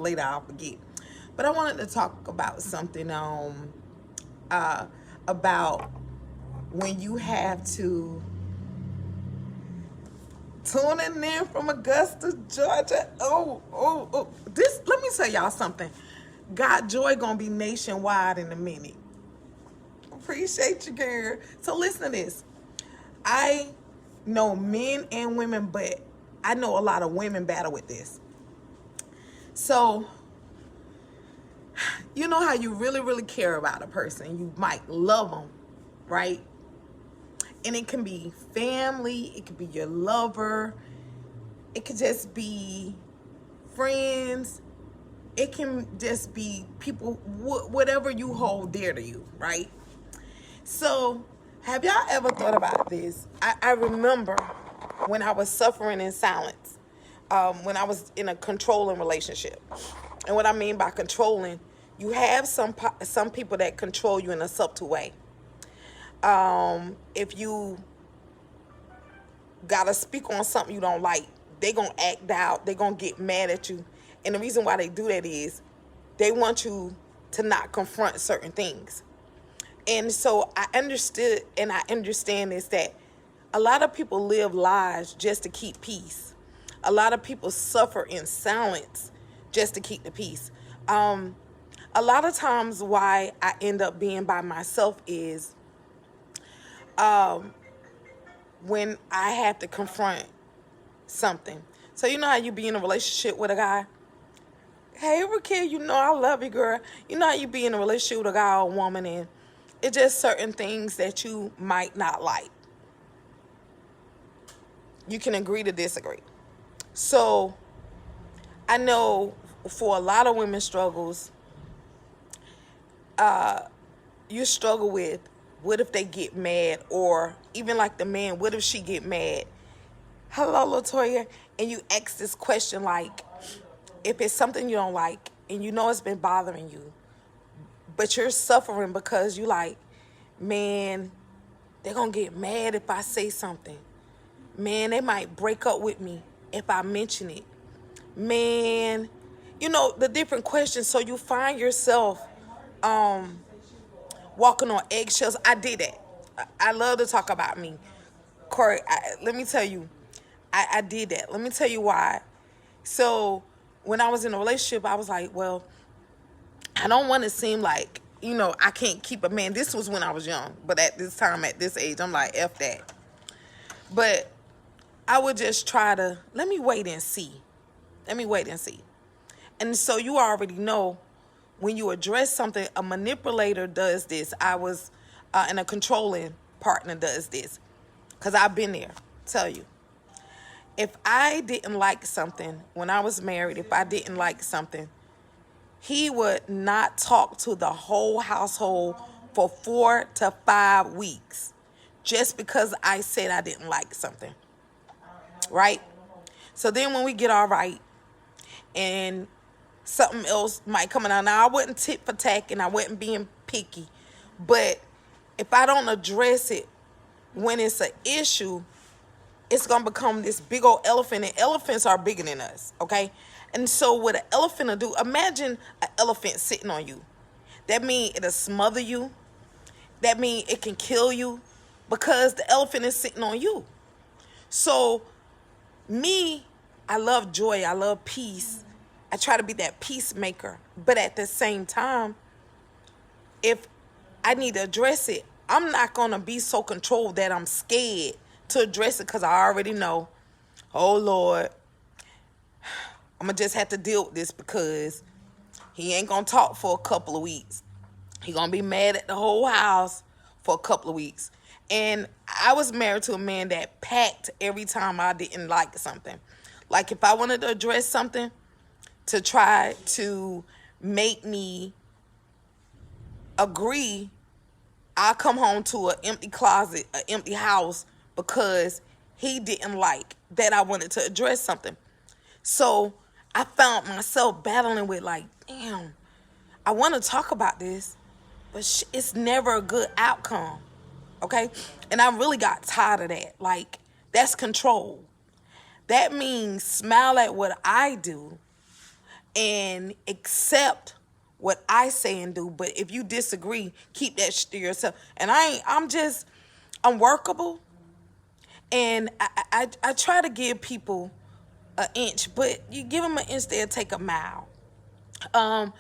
later I'll forget. But I wanted to talk about something about when you have to tuning in from Augusta, Georgia. Oh. This, let me tell y'all something. God Joy gonna be nationwide in a minute. Appreciate you, girl. So listen to this. I know men and women, but I know a lot of women battle with this. So, you know how you really, really care about a person. You might love them, right? And it can be family. It could be your lover. It could just be friends. It can just be people, whatever you hold dear to you, right? So, have y'all ever thought about this? I remember when I was suffering in silence, when I was in a controlling relationship. And what I mean by controlling, you have some people that control you in a subtle way. If you gotta speak on something you don't like, they gonna act out, they gonna get mad at you. And the reason why they do that is they want you to not confront certain things. And so I understood and I understand is that a lot of people live lives just to keep peace. A lot of people suffer in silence just to keep the peace. A lot of times why I end up being by myself is when I have to confront something. So you know how you be in a relationship with a guy? Hey, Raquel, you know I love you, girl. You know how you be in a relationship with a guy or a woman and it's just certain things that you might not like. You can agree to disagree. So I know for a lot of women's struggles, you struggle with what if they get mad, or even like the man, what if she get mad? Hello, Latoya. And you ask this question like, if it's something you don't like and you know it's been bothering you, but you're suffering because you like, man, they're going to get mad if I say something. Man, they might break up with me if I mention it. Man, you know, the different questions. So you find yourself walking on eggshells. I did that. I love to talk about me. Corey, let me tell you, I did that. Let me tell you why. So when I was in a relationship, I was like, well, I don't want to seem like, you know, I can't keep a man. This was when I was young. But at this time, at this age, I'm like, F that. But I would just try to, let me wait and see. Let me wait and see. And so you already know when you address something, a manipulator does this. I was, and a controlling partner does this. Because I've been there, tell you. If I didn't like something, when I was married, if I didn't like something, he would not talk to the whole household for 4 to 5 weeks just because I said I didn't like something, right? So then when we get all right and something else might come out. Now, I wasn't tit for tat and I wasn't being picky, but if I don't address it when it's an issue, it's going to become this big old elephant, and elephants are bigger than us, okay? And so what an elephant will do, imagine an elephant sitting on you. That means it'll smother you. That means it can kill you because the elephant is sitting on you. So me, I love joy. I love peace. I try to be that peacemaker. But at the same time, if I need to address it, I'm not going to be so controlled that I'm scared to address it because I already know, oh, Lord, I'm going to just have to deal with this because he ain't going to talk for a couple of weeks. He going to be mad at the whole house for a couple of weeks. And I was married to a man that packed every time I didn't like something. Like if I wanted to address something to try to make me agree, I'll come home to an empty closet, an empty house, because he didn't like that I wanted to address something. So I found myself battling with like, damn, I want to talk about this, but it's never a good outcome, okay? And I really got tired of that. Like, that's control. That means smile at what I do and accept what I say and do. But if you disagree, keep that shit to yourself. And I'm workable. And I try to give people an inch, but you give them an inch, they'll take a mile. Um,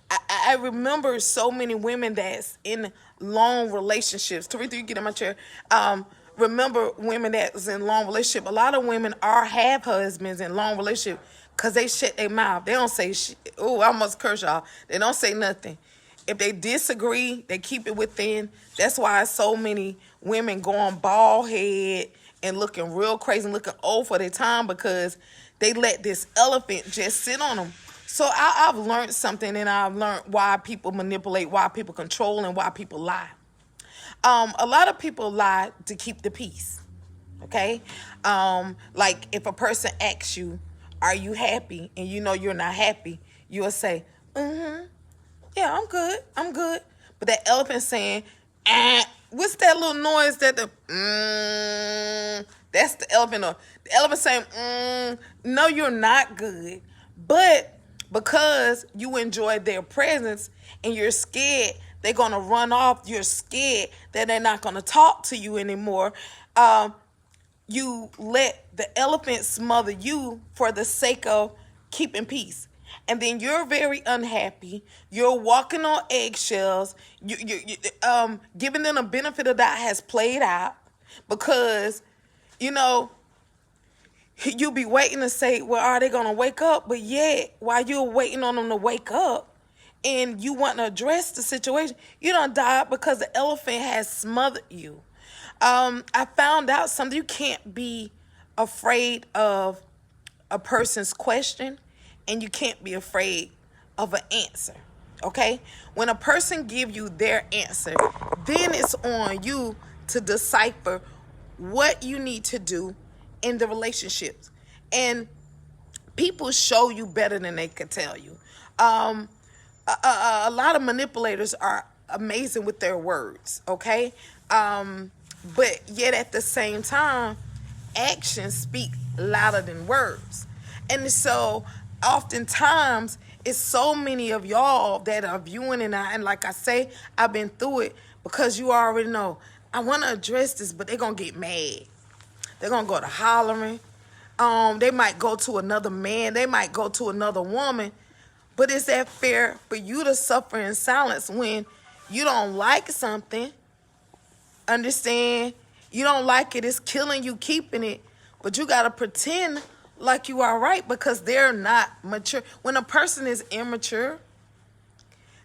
I remember so many women that's in long relationships. Teresa, you get in my chair. Remember women that was in long relationship. A lot of women have husbands in long relationship because they shut their mouth. They don't say shit. Oh, I almost curse y'all. They don't say nothing. If they disagree, they keep it within. That's why so many women going bald head and looking real crazy and looking old for their time, because they let this elephant just sit on them. So I've learned something, and I've learned why people manipulate, why people control, and why people lie. A lot of people lie to keep the peace. Okay? Like if a person asks you, are you happy? And you know you're not happy, you'll say, yeah, I'm good. I'm good. But that elephant saying, what's that little noise that that's the elephant. The elephant saying, no, you're not good. But because you enjoy their presence and you're scared they're going to run off, you're scared that they're not going to talk to you anymore, you let the elephant smother you for the sake of keeping peace. And then you're very unhappy. You're walking on eggshells. You giving them a benefit of that has played out, because, you'll be waiting to say, well, are they going to wake up? But yet, while you're waiting on them to wake up and you want to address the situation, you done died because the elephant has smothered you. I found out something. You can't be afraid of a person's question, and you can't be afraid of an answer, okay? When a person give you their answer, then it's on you to decipher what you need to do in the relationships. And people show you better than they can tell you. A lot of manipulators are amazing with their words, okay? But yet at the same time, actions speak louder than words. And so oftentimes it's so many of y'all that are viewing, and like I say, I've been through it, because you already know I want to address this, but they're going to get mad. They're going to go to hollering. They might go to another man. They might go to another woman. But is that fair for you to suffer in silence when you don't like something? Understand? You don't like it. It's killing you keeping it. But you got to pretend like you are right, because they're not mature. When a person is immature,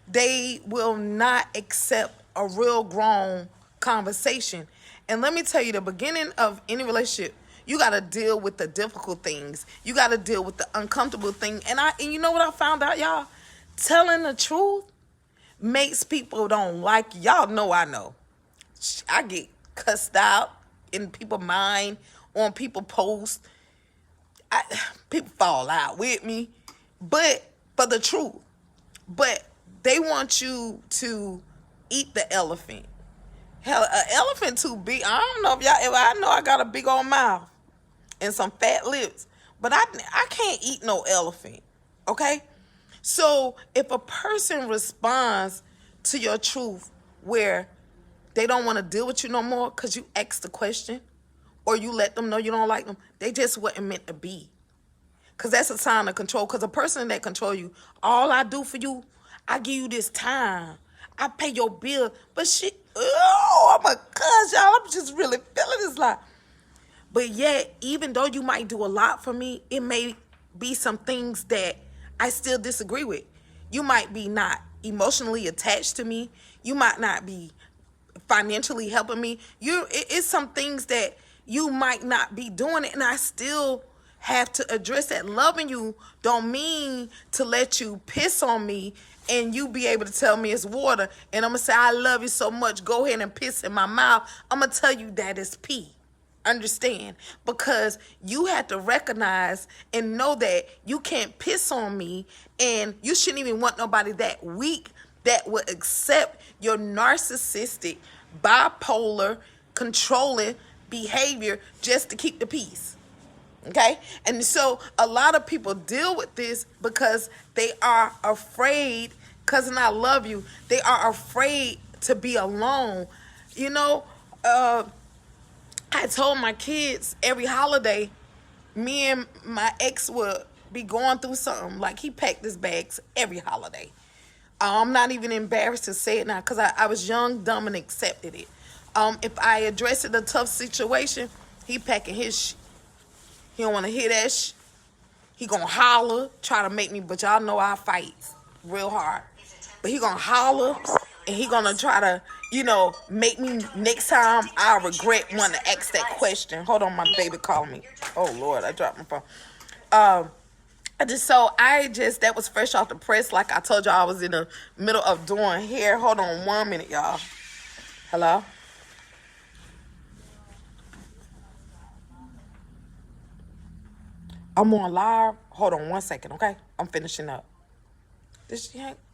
they will not accept a real grown conversation. And let me tell you, the beginning of any relationship, you got to deal with the difficult things. You got to deal with the uncomfortable thing. And you know what I found out, y'all? Telling the truth makes people don't like you. Y'all know I know. I get cussed out in people's mind, on people posts. People fall out with me, but for the truth. But they want you to eat the elephant. Hell, an elephant too big. I don't know if y'all ever. I know I got a big old mouth and some fat lips, but I can't eat no elephant. Okay, so if a person responds to your truth where they don't want to deal with you no more because you asked the question, or you let them know you don't like them, they just wasn't meant to be. Because that's a sign of control. Because a person that control you, all I do for you, I give you this time. I pay your bill. But shit, I'm a cuz, y'all. I'm just really feeling this lot. But yet, even though you might do a lot for me, it may be some things that I still disagree with. You might be not emotionally attached to me. You might not be financially helping me. It's some things that you might not be doing it, and I still have to address that. Loving you don't mean to let you piss on me and you be able to tell me it's water, and I'm going to say, I love you so much, go ahead and piss in my mouth. I'm going to tell you that it's pee. Understand? Because you have to recognize and know that you can't piss on me, and you shouldn't even want nobody that weak that will accept your narcissistic, bipolar, controlling behavior just to keep the peace. Okay? And so a lot of people deal with this because they are afraid, cousin, I love you. They are afraid to be alone. You know, I told my kids every holiday, me and my ex would be going through something. Like, he packed his bags every holiday. I'm not even embarrassed to say it now because I was young, dumb, and accepted it. If I addressed a tough situation, he packing his shit. He don't want to hear that shit. He gonna holler, try to make me, but y'all know I fight real hard. But he gonna holler, and he gonna try to, make me, next time I'll regret wanting to ask that question. Hold on, my baby calling me. Oh, Lord, I dropped my phone. That was fresh off the press. Like I told y'all, I was in the middle of doing hair. Hold on 1 minute, y'all. Hello? I'm on live. Hold on 1 second, okay? I'm finishing up.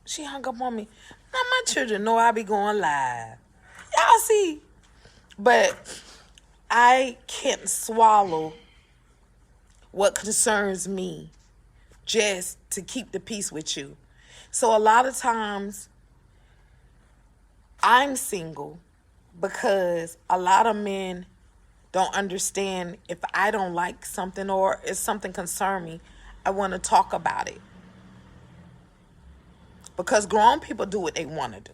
She hung up on me. Now my children know I be going live. Y'all see? But I can't swallow what concerns me just to keep the peace with you. So a lot of times I'm single because a lot of men don't understand if I don't like something or if something concerns me, I want to talk about it. Because grown people do what they want to do.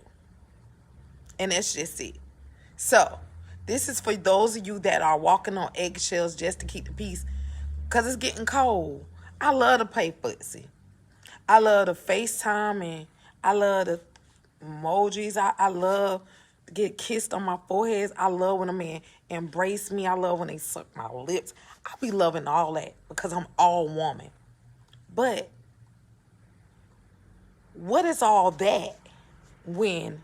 And that's just it. So, this is for those of you that are walking on eggshells just to keep the peace. Because it's getting cold. I love to play footsie. I love the FaceTime and I love the emojis. I love to get kissed on my forehead. I love when a man embrace me. I love when they suck my lips. I be loving all that because I'm all woman. But what is all that when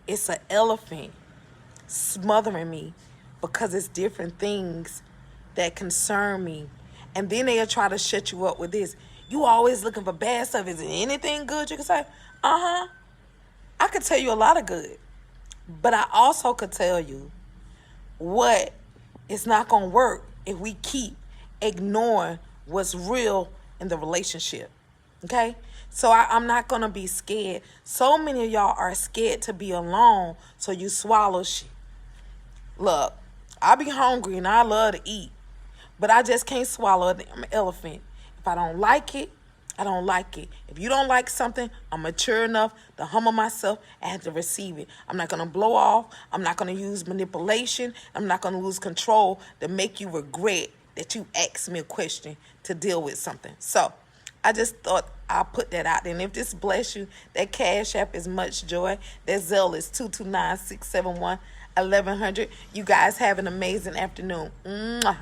it's an elephant smothering me because it's different things that concern me? And then they'll try to shut you up with this. You always looking for bad stuff. Is there anything good you can say? I could tell you a lot of good. But I also could tell you what is not going to work if we keep ignoring what's real in the relationship. Okay? So I'm not going to be scared. So many of y'all are scared to be alone, so you swallow shit. Look, I be hungry and I love to eat, but I just can't swallow an elephant. If I don't like it, I don't like it. If you don't like something, I'm mature enough to humble myself and have to receive it. I'm not going to blow off. I'm not going to use manipulation. I'm not going to lose control to make you regret that you asked me a question to deal with something. So I just thought I'll put that out there. And if this bless you, that Cash App is Much Joy. That Zelle is 229-671-1100. You guys have an amazing afternoon. Mwah.